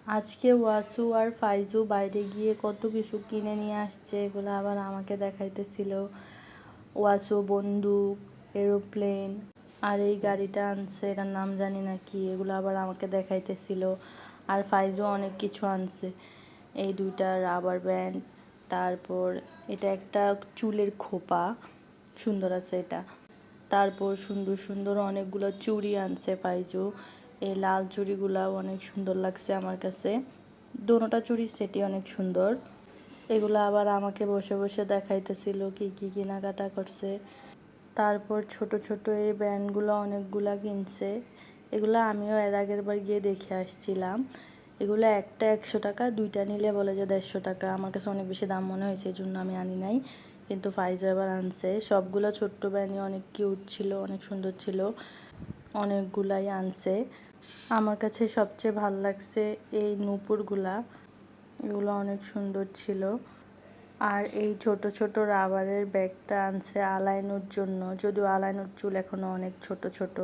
আজকে ওয়াসু আর ফাইজু বাইরে গিয়ে কত কিছু কিনে নিয়ে আসছে, এগুলো আবার আমাকে দেখাইতেছিল। ওয়াসু বন্দুক, এরোপ্লেন আর এই গাড়িটা আনছে, এটার নাম জানি না কি, এগুলো আবার আমাকে দেখাইতেছিল। আর ফাইজু অনেক কিছু আনছে, এই দুইটা রাবার ব্যান্ড, তারপর এটা একটা চুলের খোপা, সুন্দর আছে এটা। তারপর সুন্দর সুন্দর অনেকগুলো চুড়ি আনছে ফাইজু, এই লাল চুড়িগুলাও অনেক সুন্দর লাগছে আমার কাছে, দোনোটা চুড়ির সেটই অনেক সুন্দর। এগুলো আবার আমাকে বসে বসে দেখাইতেছিল কি কি কেনাকাটা করছে। তারপর ছোট ছোট এই ব্যান্ডগুলো অনেকগুলা কিনছে, এগুলো আমিও এর আগের বার গিয়ে দেখে আসছিলাম। এগুলো একটা 100 টাকা, দুইটা নিলে বলে যে 150 টাকা। আমার কাছে অনেক বেশি দাম মনে হয়েছে, এই জন্য আমি আনি নাই, কিন্তু ফাইজু এবার আনছে। সবগুলো ছোট্ট ব্যান্ডই অনেক কিউট ছিল, অনেক সুন্দর ছিল, অনেকগুলাই আনছে। আমার কাছে সবচেয়ে ভালো লাগছে এই নূপুরগুলা, এগুলো অনেক সুন্দর ছিল। আর এই ছোট ছোট রাবারের ব্যাগটা আনছে আলাইনুর জন্য, যদিও আলাইনুর চুল এখনও অনেক ছোট ছোট।